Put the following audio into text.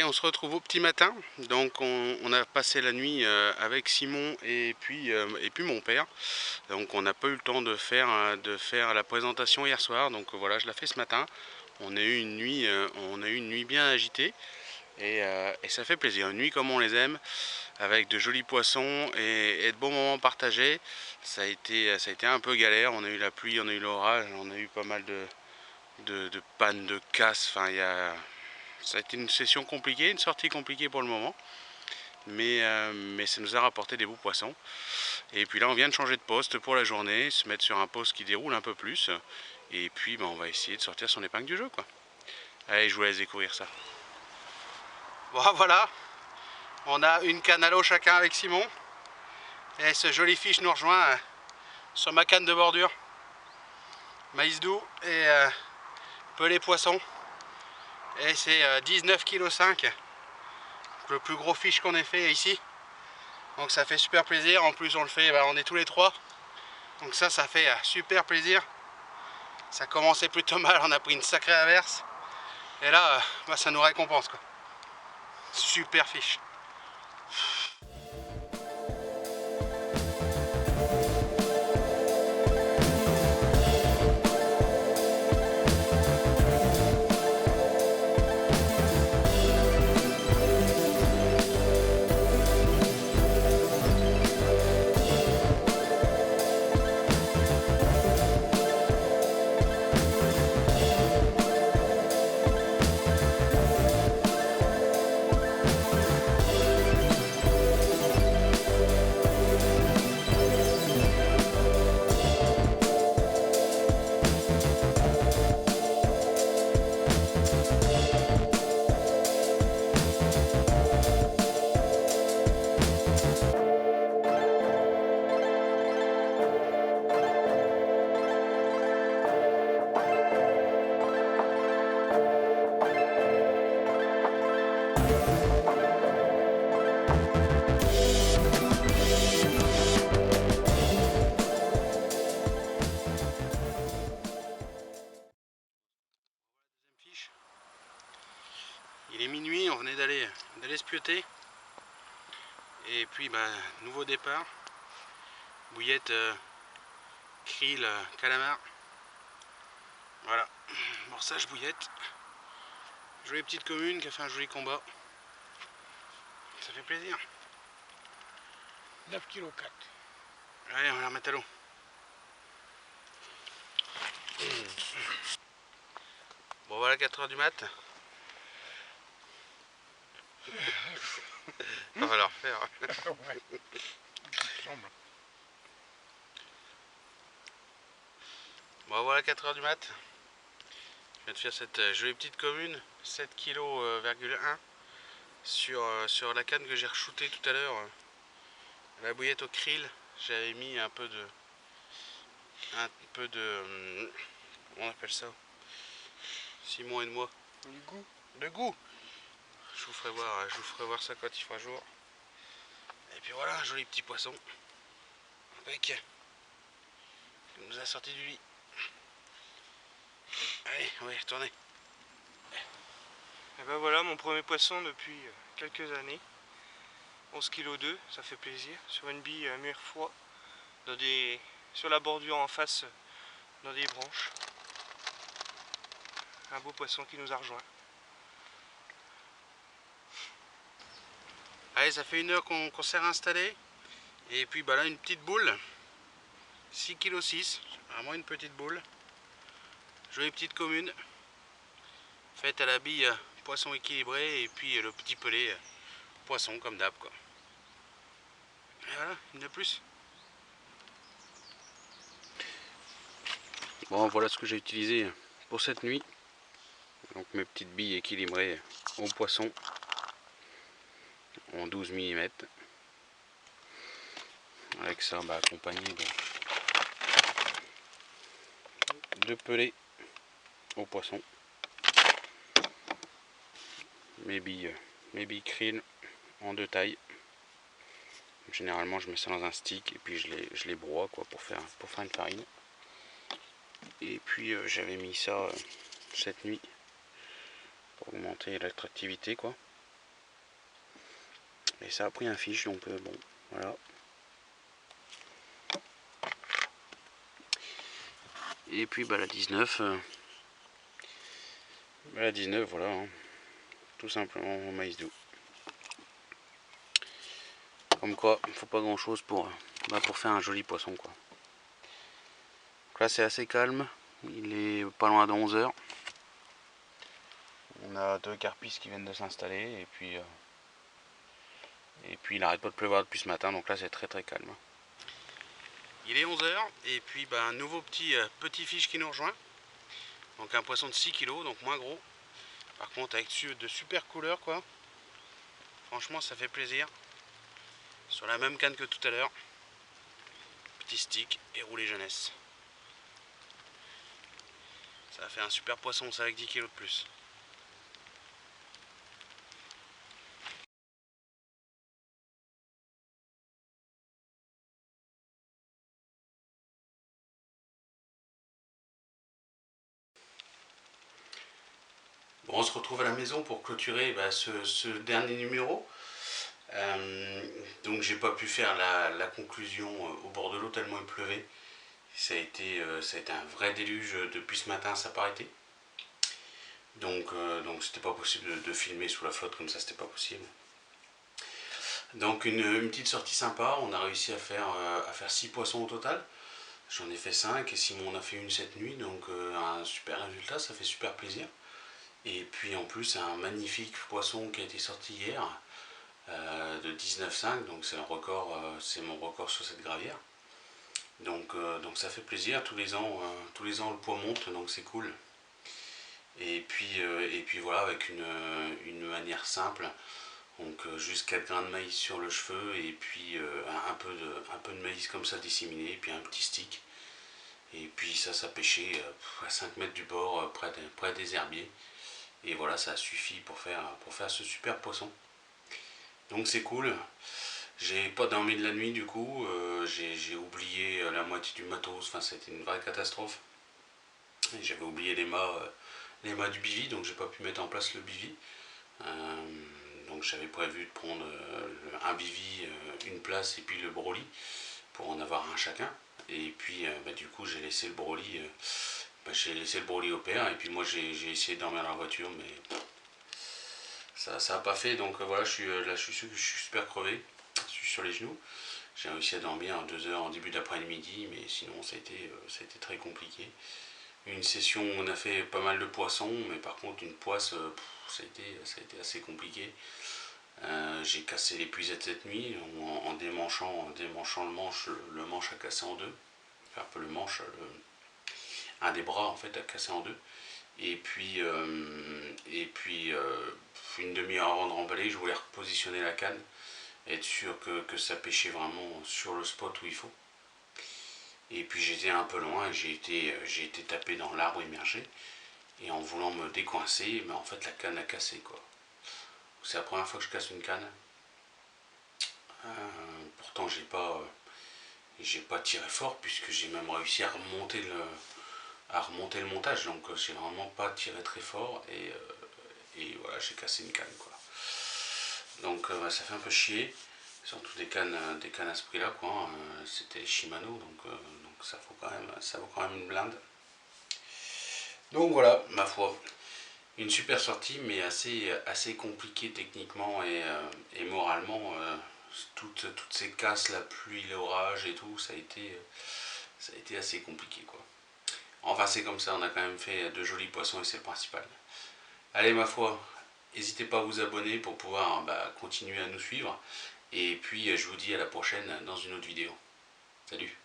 Allez, on se retrouve au petit matin. Donc on a passé la nuit avec Simon et puis mon père. Donc on n'a pas eu le temps de faire la présentation hier soir. Donc voilà, je l'ai fait ce matin. On a eu une nuit bien agitée et ça fait plaisir. Une nuit comme on les aime, avec de jolis poissons et de bons moments partagés. Ça a été un peu galère. On a eu la pluie, on a eu l'orage, on a eu pas mal de pannes, de casses. Enfin, ça a été une session compliquée, une sortie compliquée pour le moment, mais ça nous a rapporté des beaux poissons. Et puis là, on vient de changer de poste pour la journée, se mettre sur un poste qui déroule un peu plus. Et puis, on va essayer de sortir son épingle du jeu, quoi. Allez, je vous laisse découvrir ça. Bon, voilà, on a une canne à l'eau chacun avec Simon. Et ce joli fiche nous rejoint sur ma canne de bordure. Maïs doux et pelé poisson. Et c'est 19,5 kg. Le plus gros fiche qu'on ait fait ici. Donc ça fait super plaisir. En plus on le fait, on est tous les trois. Donc ça fait super plaisir. Ça commençait plutôt mal, on a pris une sacrée averse. Et là, ça nous récompense quoi. Super fiche. Il est minuit, on venait d'aller se pioter. Et puis nouveau départ. Bouillette, krill, calamar. Voilà, morçage bouillette. Jolie petite commune qui a fait un joli combat. Ça fait plaisir. 9,4 kg. Allez, on va la remettre à l'eau. Bon voilà, 4 h du mat. On va leur faire. Ouais. Bon voilà, 4 h du mat. Je viens de faire cette jolie petite commune, 7,1 kg sur la canne que j'ai re-shootée tout à l'heure. La bouillette au krill, j'avais mis un peu de comment on appelle ça, Simon et de moi, Du goût. de goût. Je vous ferai voir ça quand il fera jour. Et puis voilà, un joli petit poisson avec qui nous a sorti du lit. Allez, on va y retourner. Et ben voilà mon premier poisson depuis quelques années. 11,2 kg, ça fait plaisir. Sur une bille à mûr froid, sur la bordure en face, dans des branches. Un beau poisson qui nous a rejoint. Allez, ça fait 1 heure qu'on s'est réinstallé. Et puis là, une petite boule. 6,6 kg, vraiment une petite boule. Jolie petite commune. Faite à la bille poisson équilibré et puis le petit pelé poisson comme d'hab quoi. Et voilà, une de plus. Bon, voilà ce que j'ai utilisé pour cette nuit. Donc mes petites billes équilibrées au poisson en 12 mm. Avec ça, accompagné de pelés au poisson. Mes billes krill en 2 tailles. Généralement je mets ça dans un stick et puis je les broie quoi, pour faire une farine. Et puis j'avais mis ça cette nuit pour augmenter l'attractivité quoi. Et ça a pris un fiche, donc bon, voilà. Et puis bah la 19, voilà, hein. Tout simplement au maïs doux. Comme quoi, il faut pas grand chose pour faire un joli poisson, quoi. Donc là c'est assez calme, il est pas loin de 11 h. On a 2 carpisses qui viennent de s'installer et puis il n'arrête pas de pleuvoir depuis ce matin, donc là c'est très très calme. Il est 11 h et puis bah, un nouveau petit fiche qui nous rejoint. Donc un poisson de 6 kg, donc moins gros. Par contre avec de super couleurs, quoi. Franchement ça fait plaisir. Sur la même canne que tout à l'heure. Petit stick et roulé jeunesse. Ça a fait un super poisson, ça avec 10 kg de plus. Bon, on se retrouve à la maison pour clôturer ce dernier numéro. Donc j'ai pas pu faire la conclusion au bord de l'eau tellement il pleuvait. Ça a été un vrai déluge depuis ce matin, ça n'a pas arrêté. Donc c'était pas possible de filmer sous la flotte comme ça, c'était pas possible. Donc une petite sortie sympa, on a réussi à faire 6 poissons au total. J'en ai fait 5 et Simon en a fait une cette nuit, donc un super résultat, ça fait super plaisir. Et puis en plus un magnifique poisson qui a été sorti hier de 19,5, donc c'est mon record sur cette gravière. Donc ça fait plaisir, tous les ans le poids monte, donc c'est cool. Et puis voilà, avec une manière simple, donc juste 4 grains de maïs sur le cheveu et puis un peu de maïs comme ça disséminé, et puis un petit stick. Et puis ça pêchait à 5 mètres du bord, près des herbiers. Et voilà, ça suffit pour faire ce super poisson. Donc c'est cool. J'ai pas dormi de la nuit du coup, j'ai oublié la moitié du matos, enfin c'était une vraie catastrophe. J'avais oublié les mâts du bivy, donc j'ai pas pu mettre en place le bivy. Donc j'avais prévu de prendre un bivy, une place et puis le broli pour en avoir un chacun. Et puis du coup j'ai laissé le broli au père et puis moi j'ai essayé de dormir dans la voiture mais ça a pas fait, donc voilà, je suis super crevé, je suis sur les genoux. J'ai réussi à dormir 2 heures en début d'après-midi, mais sinon ça a été très compliqué. Une session où on a fait pas mal de poissons, mais par contre une poisse, ça a été assez compliqué. J'ai cassé l'épuisette cette nuit en démanchant le manche a cassé en deux. Enfin, un peu le manche, un des bras en fait a cassé en deux. Et puis une demi-heure avant de remballer, je voulais repositionner la canne, être sûr que ça pêchait vraiment sur le spot où il faut. Et puis j'étais un peu loin et j'ai été tapé dans l'arbre immergé. Et en voulant me décoincer, mais en fait la canne a cassé, quoi. C'est la première fois que je casse une canne. Pourtant j'ai pas tiré fort puisque j'ai même réussi à remonter le montage, donc j'ai vraiment pas tiré très fort et voilà, j'ai cassé une canne, quoi. Donc ça fait un peu chier, surtout des cannes à ce prix là, quoi. C'était Shimano, donc ça vaut quand même une blinde. Donc voilà, ma foi, une super sortie mais assez compliquée techniquement et moralement. Toutes ces casses, la pluie, l'orage et tout, ça a été assez compliqué, quoi. Enfin c'est comme ça, on a quand même fait de jolis poissons et c'est le principal. Allez, ma foi, n'hésitez pas à vous abonner pour pouvoir continuer à nous suivre. Et puis je vous dis à la prochaine dans une autre vidéo. Salut!